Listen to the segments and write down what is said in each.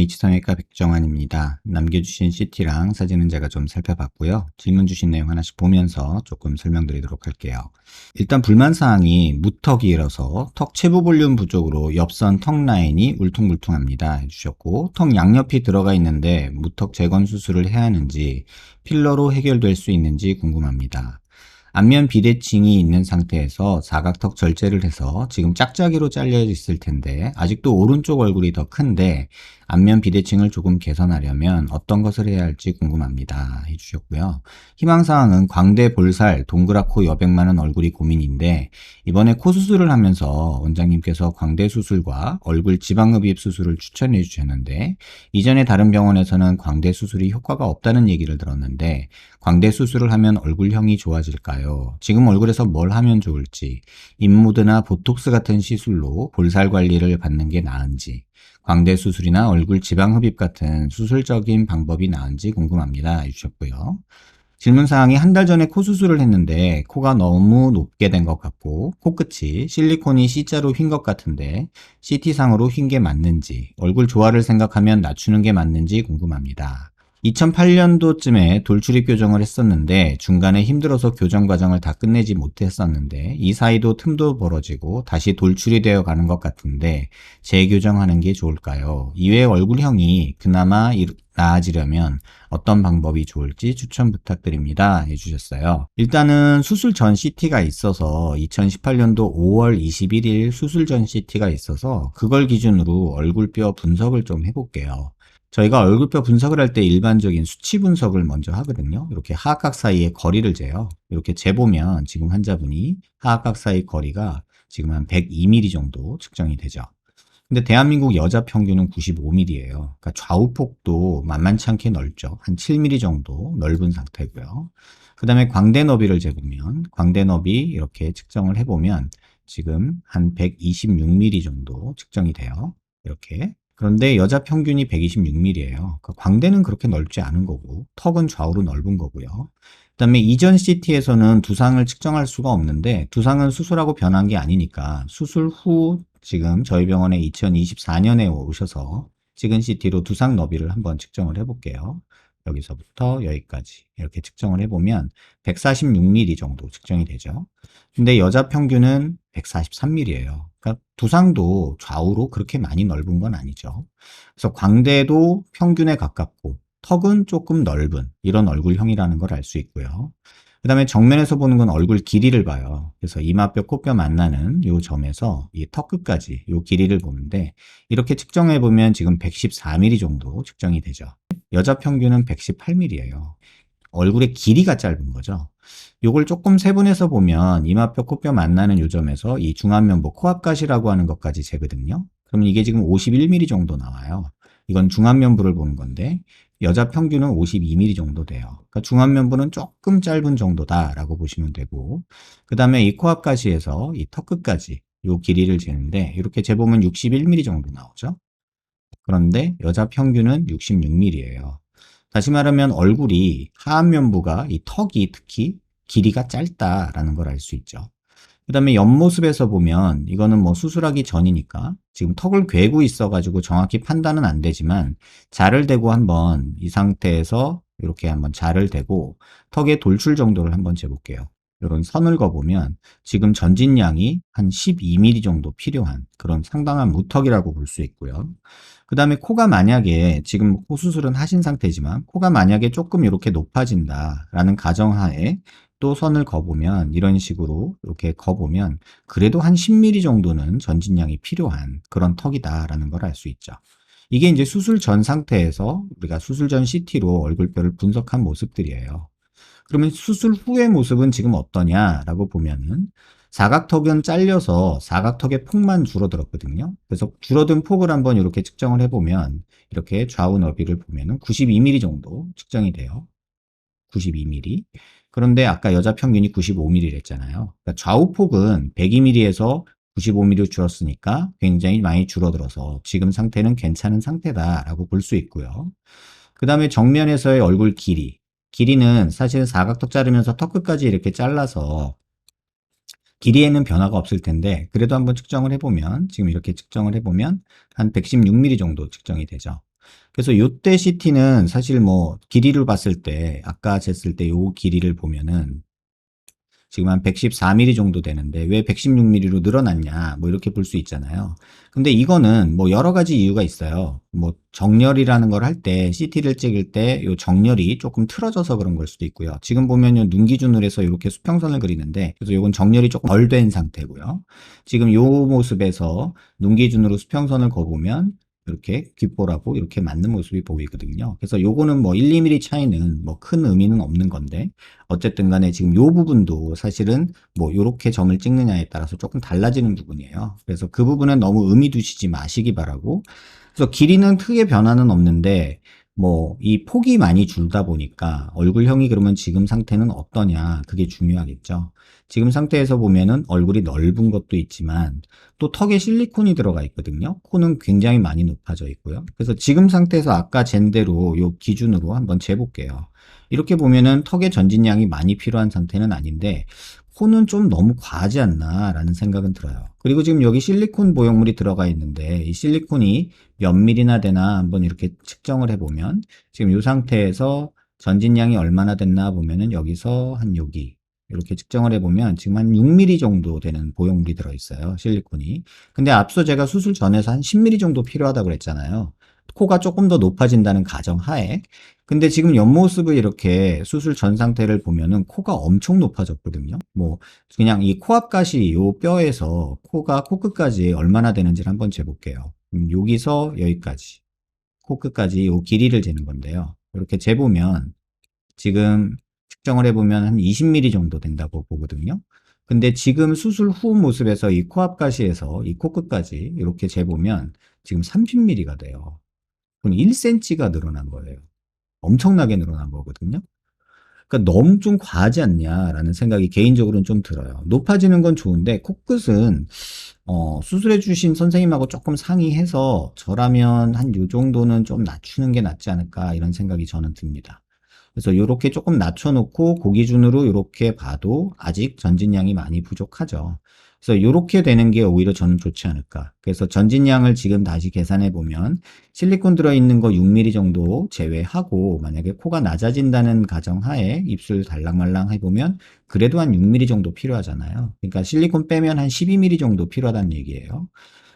H성형외과 백정환입니다. 남겨주신 CT랑 사진은 제가 좀 살펴봤고요. 질문 주신 내용 하나씩 보면서 조금 설명드리도록 할게요. 일단 불만사항이 무턱이라서 턱 체부 볼륨 부족으로 옆선 턱 라인이 울퉁불퉁합니다 해주셨고, 턱 양옆이 들어가 있는데 무턱 재건 수술을 해야 하는지 필러로 해결될 수 있는지 궁금합니다. 안면 비대칭이 있는 상태에서 사각턱 절제를 해서 지금 짝짝이로 잘려 있을 텐데 아직도 오른쪽 얼굴이 더 큰데 안면 비대칭을 조금 개선하려면 어떤 것을 해야 할지 궁금합니다 해주셨고요. 희망사항은 광대 볼살 동그랗고 여백 많은 얼굴이 고민인데 이번에 코 수술을 하면서 원장님께서 광대 수술과 얼굴 지방흡입 수술을 추천해 주셨는데 이전에 다른 병원에서는 광대 수술이 효과가 없다는 얘기를 들었는데 광대 수술을 하면 얼굴형이 좋아질까요? 지금 얼굴에서 뭘 하면 좋을지, 인무드나 보톡스 같은 시술로 볼살 관리를 받는 게 나은지, 광대 수술이나 얼굴 지방 흡입 같은 수술적인 방법이 나은지 궁금합니다 해주셨고요. 질문사항이 한 달 전에 코 수술을 했는데 코가 너무 높게 된 것 같고 코끝이 실리콘이 C자로 휜 것 같은데 CT상으로 휜 게 맞는지, 얼굴 조화를 생각하면 낮추는 게 맞는지 궁금합니다. 2008년도쯤에 돌출입 교정을 했었는데 중간에 힘들어서 교정 과정을 다 끝내지 못했었는데 이 사이도 틈도 벌어지고 다시 돌출이 되어 가는 것 같은데 재교정하는 게 좋을까요? 이외에 얼굴형이 그나마 나아지려면 어떤 방법이 좋을지 추천 부탁드립니다 해주셨어요. 일단은 수술 전 CT가 있어서 2018년도 5월 21일 수술 전 CT가 있어서 그걸 기준으로 얼굴뼈 분석을 좀 해볼게요. 저희가 얼굴뼈 분석을 할 때 일반적인 수치 분석을 먼저 하거든요. 이렇게 하악각 사이의 거리를 재요. 이렇게 재보면 지금 환자분이 하악각 사이 거리가 지금 한 102mm 정도 측정이 되죠. 근데 대한민국 여자 평균은 95mm예요. 그러니까 좌우폭도 만만치 않게 넓죠. 한 7mm 정도 넓은 상태고요. 그 다음에 광대 너비를 재보면 광대 너비 이렇게 측정을 해보면 지금 한 126mm 정도 측정이 돼요. 이렇게. 그런데 여자 평균이 126mm예요. 그러니까 광대는 그렇게 넓지 않은 거고 턱은 좌우로 넓은 거고요. 그 다음에 이전 CT에서는 두상을 측정할 수가 없는데 두상은 수술하고 변한 게 아니니까 수술 후 지금 저희 병원에 2024년에 오셔서 찍은 CT로 두상 너비를 한번 측정을 해볼게요. 여기서부터 여기까지 이렇게 측정을 해보면 146mm 정도 측정이 되죠. 근데 여자 평균은 143mm예요. 그러니까 두상도 좌우로 그렇게 많이 넓은 건 아니죠. 그래서 광대도 평균에 가깝고 턱은 조금 넓은 이런 얼굴형이라는 걸 알 수 있고요. 그 다음에 정면에서 보는 건 얼굴 길이를 봐요. 그래서 이마뼈, 코뼈 만나는 이 점에서 이 턱 끝까지 이 길이를 보는데 이렇게 측정해 보면 지금 114mm 정도 측정이 되죠. 여자 평균은 118mm예요. 얼굴의 길이가 짧은 거죠. 요걸 조금 세분해서 보면 이마뼈, 코뼈 만나는 요 점에서 이 중안면부 코앞가시라고 하는 것까지 재거든요. 그러면 이게 지금 51mm 정도 나와요. 이건 중안면부를 보는 건데 여자 평균은 52mm 정도 돼요. 그러니까 중안면부는 조금 짧은 정도다라고 보시면 되고 그 다음에 이 코앞가시에서 이 턱 끝까지 요 길이를 재는데 이렇게 재보면 61mm 정도 나오죠. 그런데 여자 평균은 66mm예요. 다시 말하면 얼굴이 하안면부가 이 턱이 특히 길이가 짧다라는 걸 알 수 있죠. 그 다음에 옆모습에서 보면 이거는 뭐 수술하기 전이니까 지금 턱을 괴고 있어가지고 정확히 판단은 안 되지만 자를 대고 한번 이 상태에서 이렇게 한번 자를 대고 턱의 돌출 정도를 한번 재볼게요. 이런 선을 그어보면 지금 전진량이 한 12mm 정도 필요한 그런 상당한 무턱이라고 볼 수 있고요. 그 다음에 코가 만약에 지금 코 수술은 하신 상태지만 코가 만약에 조금 이렇게 높아진다라는 가정하에 또 선을 그어보면 이런 식으로 이렇게 그어보면 그래도 한 10mm 정도는 전진량이 필요한 그런 턱이다라는 걸 알 수 있죠. 이게 이제 수술 전 상태에서 우리가 수술 전 CT로 얼굴뼈를 분석한 모습들이에요. 그러면 수술 후의 모습은 지금 어떠냐라고 보면은 사각턱은 잘려서 사각턱의 폭만 줄어들었거든요. 그래서 줄어든 폭을 한번 이렇게 측정을 해보면 이렇게 좌우 너비를 보면은 92mm 정도 측정이 돼요. 92mm. 그런데 아까 여자 평균이 95mm를 했잖아요. 그러니까 좌우폭은 102mm에서 95mm로 줄었으니까 굉장히 많이 줄어들어서 지금 상태는 괜찮은 상태다라고 볼 수 있고요. 그 다음에 정면에서의 얼굴 길이. 길이는 사실은 사각턱 자르면서 턱 끝까지 이렇게 잘라서 길이에는 변화가 없을 텐데 그래도 한번 측정을 해보면 지금 이렇게 측정을 해보면 한 116mm 정도 측정이 되죠. 그래서 요때 CT는 사실 뭐 길이를 봤을 때 아까 쟀을 때 요 길이를 보면은 지금 한 114mm 정도 되는데 왜 116mm로 늘어났냐 뭐 이렇게 볼 수 있잖아요. 근데 이거는 뭐 여러 가지 이유가 있어요. 뭐 정렬이라는 걸 할 때 CT를 찍을 때 요 정렬이 조금 틀어져서 그런 걸 수도 있고요. 지금 보면요 눈 기준으로 해서 이렇게 수평선을 그리는데 그래서 요건 정렬이 조금 덜 된 상태고요. 지금 요 모습에서 눈 기준으로 수평선을 그어보면 이렇게 귓볼하고 이렇게 맞는 모습이 보이거든요. 그래서 요거는 뭐 1, 2mm 차이는 뭐 큰 의미는 없는 건데 어쨌든 간에 지금 요 부분도 사실은 뭐 요렇게 점을 찍느냐에 따라서 조금 달라지는 부분이에요. 그래서 그 부분은 너무 의미 두시지 마시기 바라고. 그래서 길이는 크게 변화는 없는데 뭐 이 폭이 많이 줄다 보니까 얼굴형이 그러면 지금 상태는 어떠냐 그게 중요하겠죠. 지금 상태에서 보면은 얼굴이 넓은 것도 있지만 또 턱에 실리콘이 들어가 있거든요. 코는 굉장히 많이 높아져 있고요. 그래서 지금 상태에서 아까 잰 대로 요 기준으로 한번 재볼게요. 이렇게 보면은 턱의 전진량이 많이 필요한 상태는 아닌데 코는 좀 너무 과하지 않나 라는 생각은 들어요. 그리고 지금 여기 실리콘 보형물이 들어가 있는데 이 실리콘이 몇 밀리나 되나 한번 이렇게 측정을 해보면 지금 이 상태에서 전진량이 얼마나 됐나 보면은 여기서 한 여기 이렇게 측정을 해보면 지금 한 6mm 정도 되는 보형물이 들어있어요. 실리콘이. 근데 앞서 제가 수술 전에서 한 10mm 정도 필요하다고 그랬잖아요. 코가 조금 더 높아진다는 가정하에. 근데 지금 옆모습을 이렇게 수술 전 상태를 보면은 코가 엄청 높아졌거든요. 뭐 그냥 이 코앞가시 요 뼈에서 코가 코끝까지 얼마나 되는지를 한번 재볼게요. 여기서 여기까지 코끝까지 요 길이를 재는 건데요. 이렇게 재보면 지금 측정을 해보면 한 20mm 정도 된다고 보거든요. 근데 지금 수술 후 모습에서 이 코앞가시에서 이 코끝까지 이렇게 재보면 지금 30mm가 돼요. 그럼 1cm가 늘어난 거예요. 엄청나게 늘어난 거거든요. 그러니까 너무 좀 과하지 않냐라는 생각이 개인적으로는 좀 들어요. 높아지는 건 좋은데 코끝은 수술해 주신 선생님하고 조금 상의해서 저라면 한 요 정도는 좀 낮추는 게 낫지 않을까 이런 생각이 저는 듭니다. 그래서 이렇게 조금 낮춰놓고 그 기준으로 이렇게 봐도 아직 전진량이 많이 부족하죠. 그래서 이렇게 되는 게 오히려 저는 좋지 않을까. 그래서 전진량을 지금 다시 계산해 보면 실리콘 들어있는 거 6mm 정도 제외하고 만약에 코가 낮아진다는 가정하에 입술 달랑말랑 해보면 그래도 한 6mm 정도 필요하잖아요. 그러니까 실리콘 빼면 한 12mm 정도 필요하다는 얘기예요.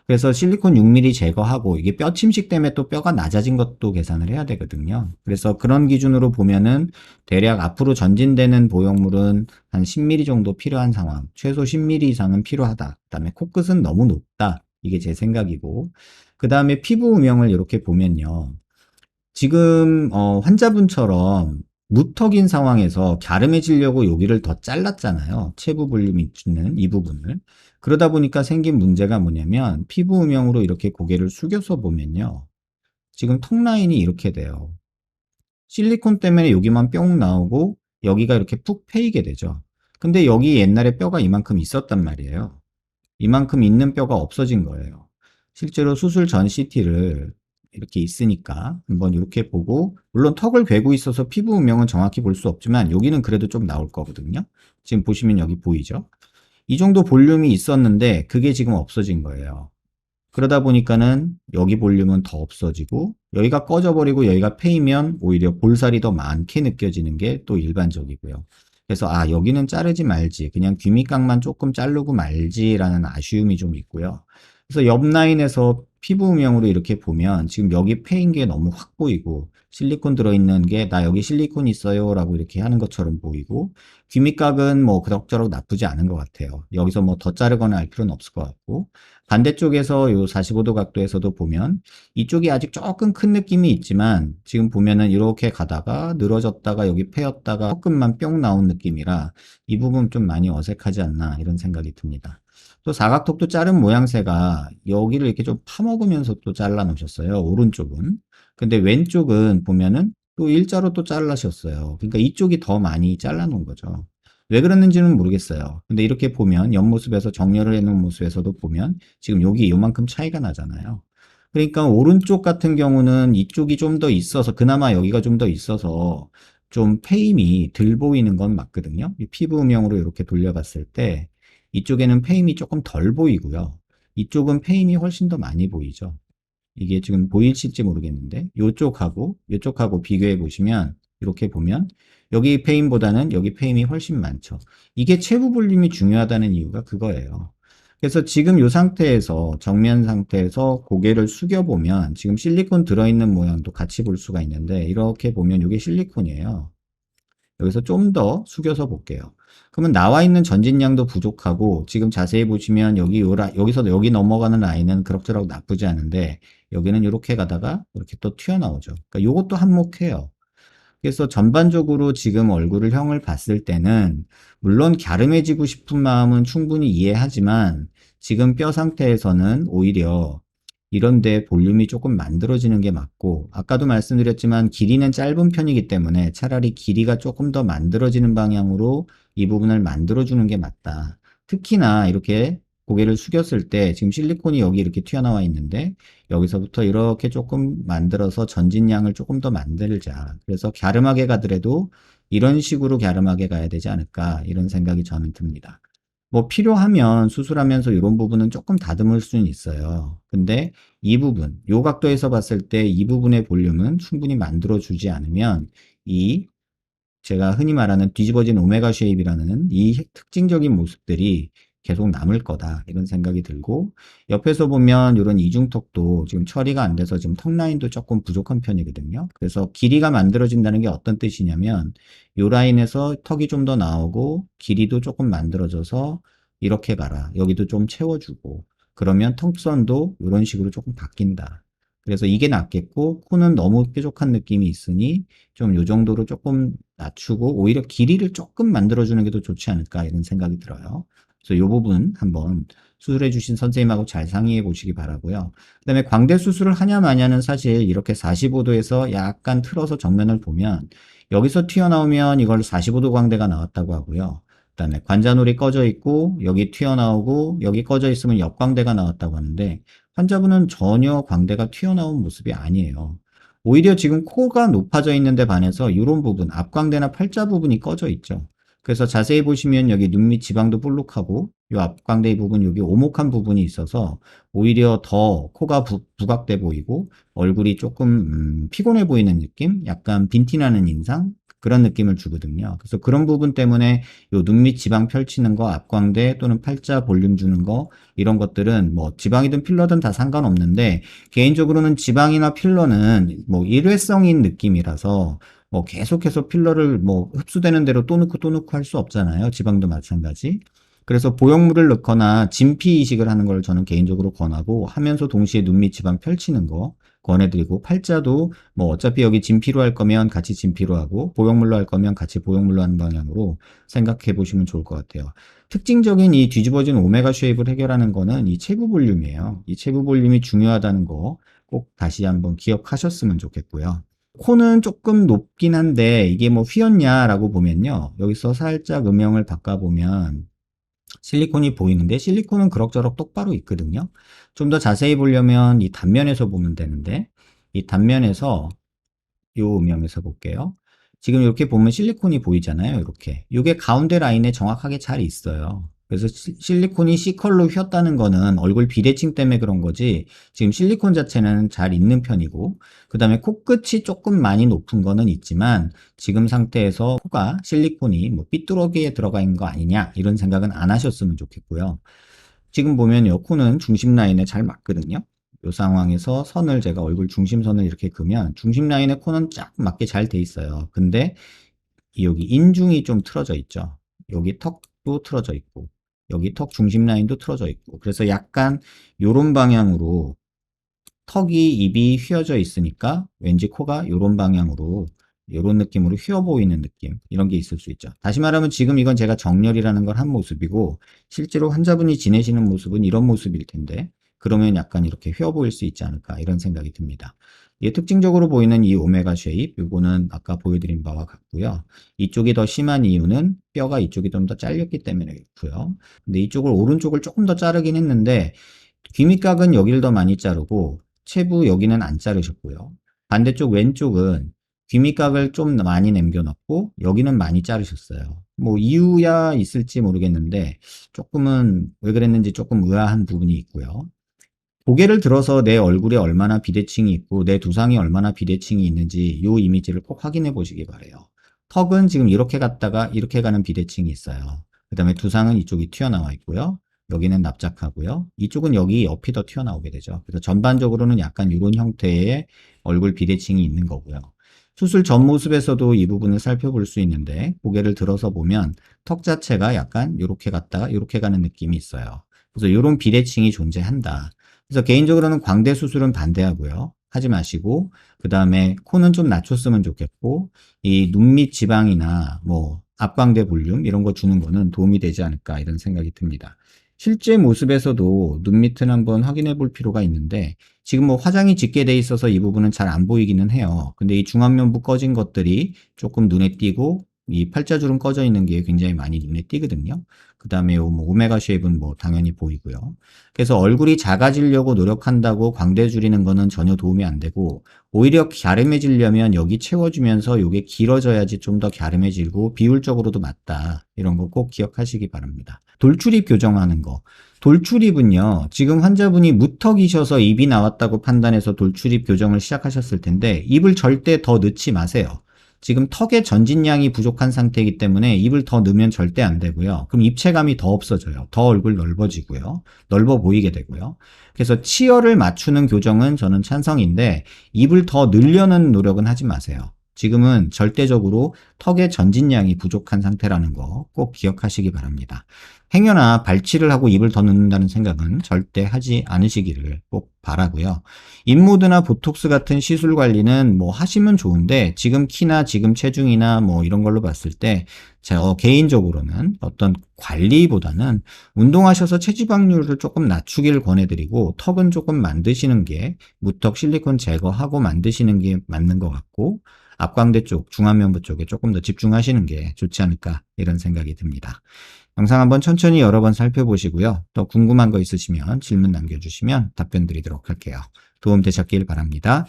그래서 실리콘 6mm 제거하고 이게 뼈 침식 때문에 또 뼈가 낮아진 것도 계산을 해야 되거든요. 그래서 그런 기준으로 보면은 대략 앞으로 전진되는 보형물은 한 10mm 정도 필요한 상황, 최소 10mm 이상은 필요하다. 그다음에 코끝은 너무 높다. 이게 제 생각이고. 그다음에 피부 음영을 이렇게 보면요. 지금 환자분처럼 무턱인 상황에서 갸름해지려고 여기를 더 잘랐잖아요. 체부 볼륨이 있는 이 부분을. 그러다 보니까 생긴 문제가 뭐냐면 피부 음영으로 이렇게 고개를 숙여서 보면요. 지금 턱 라인이 이렇게 돼요. 실리콘 때문에 여기만 뿅 나오고 여기가 이렇게 푹 패이게 되죠. 근데 여기 옛날에 뼈가 이만큼 있었단 말이에요. 이만큼 있는 뼈가 없어진 거예요. 실제로 수술 전 CT를 이렇게 있으니까 한번 이렇게 보고 물론 턱을 괴고 있어서 피부 음영은 정확히 볼 수 없지만 여기는 그래도 좀 나올 거거든요. 지금 보시면 여기 보이죠? 이 정도 볼륨이 있었는데 그게 지금 없어진 거예요. 그러다 보니까는 여기 볼륨은 더 없어지고 여기가 꺼져버리고 여기가 패이면 오히려 볼살이 더 많게 느껴지는 게 또 일반적이고요. 그래서 아 여기는 자르지 말지 그냥 귀 밑각만 조금 자르고 말지라는 아쉬움이 좀 있고요. 그래서 옆 라인에서 피부 음영으로 이렇게 보면 지금 여기 패인 게 너무 확 보이고 실리콘 들어있는 게 나 여기 실리콘 있어요 라고 이렇게 하는 것처럼 보이고 귀 밑각은 뭐 그럭저럭 나쁘지 않은 것 같아요. 여기서 뭐 더 자르거나 할 필요는 없을 것 같고 반대쪽에서 요 45도 각도에서도 보면 이쪽이 아직 조금 큰 느낌이 있지만 지금 보면은 이렇게 가다가 늘어졌다가 여기 패였다가 조금만 뿅 나온 느낌이라 이 부분 좀 많이 어색하지 않나 이런 생각이 듭니다. 또 사각턱도 자른 모양새가 여기를 이렇게 좀 파먹으면서 또 잘라 놓으셨어요. 오른쪽은. 근데 왼쪽은 보면은 또 일자로 또 잘라셨어요. 그러니까 이쪽이 더 많이 잘라 놓은 거죠. 왜 그랬는지는 모르겠어요. 근데 이렇게 보면 옆모습에서 정렬을 해놓은 모습에서도 보면 지금 여기 요만큼 차이가 나잖아요. 그러니까 오른쪽 같은 경우는 이쪽이 좀 더 있어서 그나마 여기가 좀 더 있어서 좀 페임이 덜 보이는 건 맞거든요. 이 피부 음영으로 이렇게 돌려봤을 때 이쪽에는 페임이 조금 덜 보이고요. 이쪽은 페임이 훨씬 더 많이 보이죠. 이게 지금 보이실지 모르겠는데 요쪽하고 비교해 보시면 이렇게 보면 여기 페임보다는 여기 페임이 훨씬 많죠. 이게 체부 볼륨이 중요하다는 이유가 그거예요. 그래서 지금 이 상태에서 정면 상태에서 고개를 숙여 보면 지금 실리콘 들어있는 모양도 같이 볼 수가 있는데 이렇게 보면 이게 실리콘이에요. 여기서 좀 더 숙여서 볼게요. 그러면 나와 있는 전진량도 부족하고 지금 자세히 보시면 여기서 여기 넘어가는 라인은 그럭저럭 나쁘지 않은데 여기는 이렇게 가다가 이렇게 또 튀어나오죠. 그러니까 요것도 한몫해요. 그래서 전반적으로 지금 형을 봤을 때는 물론 갸름해지고 싶은 마음은 충분히 이해하지만 지금 뼈 상태에서는 오히려 이런데 볼륨이 조금 만들어지는 게 맞고 아까도 말씀드렸지만 길이는 짧은 편이기 때문에 차라리 길이가 조금 더 만들어지는 방향으로 이 부분을 만들어주는 게 맞다. 특히나 이렇게 고개를 숙였을 때 지금 실리콘이 여기 이렇게 튀어나와 있는데 여기서부터 이렇게 조금 만들어서 전진량을 조금 더 만들자. 그래서 갸름하게 가더라도 이런 식으로 갸름하게 가야 되지 않을까 이런 생각이 저는 듭니다. 뭐 필요하면 수술하면서 이런 부분은 조금 다듬을 수는 있어요. 근데 이 부분, 요 각도에서 봤을 때 이 부분의 볼륨은 충분히 만들어주지 않으면 이 제가 흔히 말하는 뒤집어진 오메가 쉐입이라는 이 특징적인 모습들이 계속 남을 거다 이런 생각이 들고 옆에서 보면 이런 이중턱도 지금 처리가 안 돼서 지금 턱 라인도 조금 부족한 편이거든요. 그래서 길이가 만들어진다는 게 어떤 뜻이냐면 이 라인에서 턱이 좀 더 나오고 길이도 조금 만들어져서 이렇게 가라. 여기도 좀 채워주고 그러면 턱선도 이런 식으로 조금 바뀐다. 그래서 이게 낫겠고 코는 너무 뾰족한 느낌이 있으니 좀 요 정도로 조금 낮추고 오히려 길이를 조금 만들어주는 게 더 좋지 않을까 이런 생각이 들어요. 그래서 요 부분 한번 수술해 주신 선생님하고 잘 상의해 보시기 바라고요. 그다음에 광대 수술을 하냐 마냐는 사실 이렇게 45도에서 약간 틀어서 정면을 보면 여기서 튀어나오면 이걸 45도 광대가 나왔다고 하고요. 그다음에 관자놀이 꺼져 있고 여기 튀어나오고 여기 꺼져 있으면 옆광대가 나왔다고 하는데 환자분은 전혀 광대가 튀어나온 모습이 아니에요. 오히려 지금 코가 높아져 있는데 반해서 이런 부분, 앞광대나 팔자 부분이 꺼져 있죠. 그래서 자세히 보시면 여기 눈 밑 지방도 볼록하고 이 앞광대 부분 여기 오목한 부분이 있어서 오히려 더 코가 부각돼 보이고 얼굴이 조금 피곤해 보이는 느낌? 약간 빈티나는 인상? 그런 느낌을 주거든요. 그래서 그런 부분 때문에 요 눈 밑 지방 펼치는 거, 앞광대 또는 팔자 볼륨 주는 거 이런 것들은 뭐 지방이든 필러든 다 상관없는데 개인적으로는 지방이나 필러는 뭐 일회성인 느낌이라서 뭐 계속해서 필러를 뭐 흡수되는 대로 또 넣고 또 넣고 할 수 없잖아요. 지방도 마찬가지. 그래서 보형물을 넣거나 진피 이식을 하는 걸 저는 개인적으로 권하고 하면서 동시에 눈 밑 지방 펼치는 거 권해드리고 팔자도 뭐 어차피 여기 진피로 할 거면 같이 진피로 하고 보형물로 할 거면 같이 보형물로 하는 방향으로 생각해 보시면 좋을 것 같아요. 특징적인 이 뒤집어진 오메가 쉐입을 해결하는 거는 이 체부 볼륨이에요. 이 체부 볼륨이 중요하다는 거 꼭 다시 한번 기억하셨으면 좋겠고요. 코는 조금 높긴 한데 이게 뭐 휘었냐라고 보면요. 여기서 살짝 음영을 바꿔보면 실리콘이 보이는데 실리콘은 그럭저럭 똑바로 있거든요. 좀 더 자세히 보려면 이 단면에서 보면 되는데 이 단면에서 요 음영에서 볼게요. 지금 이렇게 보면 실리콘이 보이잖아요. 이렇게. 이게 가운데 라인에 정확하게 잘 있어요. 그래서 실리콘이 C컬로 휘었다는 거는 얼굴 비대칭 때문에 그런 거지 지금 실리콘 자체는 잘 있는 편이고 그 다음에 코끝이 조금 많이 높은 거는 있지만 지금 상태에서 코가 실리콘이 뭐 삐뚤어지게 들어가 있는 거 아니냐 이런 생각은 안 하셨으면 좋겠고요. 지금 보면 요 코는 중심 라인에 잘 맞거든요. 이 상황에서 선을 제가 얼굴 중심선을 이렇게 그으면 중심 라인에 코는 쫙 맞게 잘 돼 있어요. 근데 여기 인중이 좀 틀어져 있죠. 여기 턱도 틀어져 있고 여기 턱 중심 라인도 틀어져 있고 그래서 약간 요런 방향으로 턱이 입이 휘어져 있으니까 왠지 코가 요런 방향으로 요런 느낌으로 휘어 보이는 느낌 이런 게 있을 수 있죠. 다시 말하면 지금 이건 제가 정렬이라는 걸 한 모습이고 실제로 환자분이 지내시는 모습은 이런 모습일 텐데 그러면 약간 이렇게 휘어 보일 수 있지 않을까 이런 생각이 듭니다. 이게 특징적으로 보이는 이 오메가 쉐입 요거는 아까 보여드린 바와 같고요. 이쪽이 더 심한 이유는 뼈가 이쪽이 좀 더 잘렸기 때문에 그렇고요. 근데 이쪽을 오른쪽을 조금 더 자르긴 했는데 귀밑각은 여기를 더 많이 자르고 체부 여기는 안 자르셨고요. 반대쪽 왼쪽은 귀밑각을 좀 많이 남겨놨고 여기는 많이 자르셨어요. 뭐 이유야 있을지 모르겠는데 조금은 왜 그랬는지 조금 의아한 부분이 있고요. 고개를 들어서 내 얼굴에 얼마나 비대칭이 있고 내 두상이 얼마나 비대칭이 있는지 이 이미지를 꼭 확인해 보시기 바래요. 턱은 지금 이렇게 갔다가 이렇게 가는 비대칭이 있어요. 그 다음에 두상은 이쪽이 튀어나와 있고요. 여기는 납작하고요. 이쪽은 여기 옆이 더 튀어나오게 되죠. 그래서 전반적으로는 약간 이런 형태의 얼굴 비대칭이 있는 거고요. 수술 전 모습에서도 이 부분을 살펴볼 수 있는데 고개를 들어서 보면 턱 자체가 약간 이렇게 갔다가 이렇게 가는 느낌이 있어요. 그래서 이런 비대칭이 존재한다. 그래서 개인적으로는 광대 수술은 반대하고요. 하지 마시고 그 다음에 코는 좀 낮췄으면 좋겠고 이 눈 밑 지방이나 뭐 앞광대 볼륨 이런 거 주는 거는 도움이 되지 않을까 이런 생각이 듭니다. 실제 모습에서도 눈 밑은 한번 확인해 볼 필요가 있는데 지금 뭐 화장이 짙게 돼 있어서 이 부분은 잘 안 보이기는 해요. 근데 이 중안면부 꺼진 것들이 조금 눈에 띄고 이 팔자주름 꺼져 있는 게 굉장히 많이 눈에 띄거든요. 그 다음에 뭐 오메가 쉐입은 뭐 당연히 보이고요. 그래서 얼굴이 작아지려고 노력한다고 광대 줄이는 거는 전혀 도움이 안 되고 오히려 갸름해지려면 여기 채워주면서 이게 길어져야지 좀 더 갸름해지고 비율적으로도 맞다. 이런 거 꼭 기억하시기 바랍니다. 돌출입 교정하는 거. 돌출입은요, 지금 환자분이 무턱이셔서 입이 나왔다고 판단해서 돌출입 교정을 시작하셨을 텐데 입을 절대 더 넣지 마세요. 지금 턱의 전진량이 부족한 상태이기 때문에 입을 더 넣으면 절대 안 되고요. 그럼 입체감이 더 없어져요. 더 얼굴 넓어지고요. 넓어 보이게 되고요. 그래서 치열을 맞추는 교정은 저는 찬성인데 입을 더 늘려는 노력은 하지 마세요. 지금은 절대적으로 턱의 전진량이 부족한 상태라는 거 꼭 기억하시기 바랍니다. 행여나 발치를 하고 입을 더 넣는다는 생각은 절대 하지 않으시기를 꼭 바라고요. 인모드나 보톡스 같은 시술 관리는 뭐 하시면 좋은데 지금 키나 지금 체중이나 뭐 이런 걸로 봤을 때 제가 개인적으로는 어떤 관리보다는 운동하셔서 체지방률을 조금 낮추기를 권해드리고 턱은 조금 만드시는 게 무턱 실리콘 제거하고 만드시는 게 맞는 것 같고 앞광대 쪽, 중안면부 쪽에 조금 더 집중하시는 게 좋지 않을까 이런 생각이 듭니다. 영상 한번 천천히 여러 번 살펴보시고요. 또 궁금한 거 있으시면 질문 남겨주시면 답변 드리도록 할게요. 도움 되셨길 바랍니다.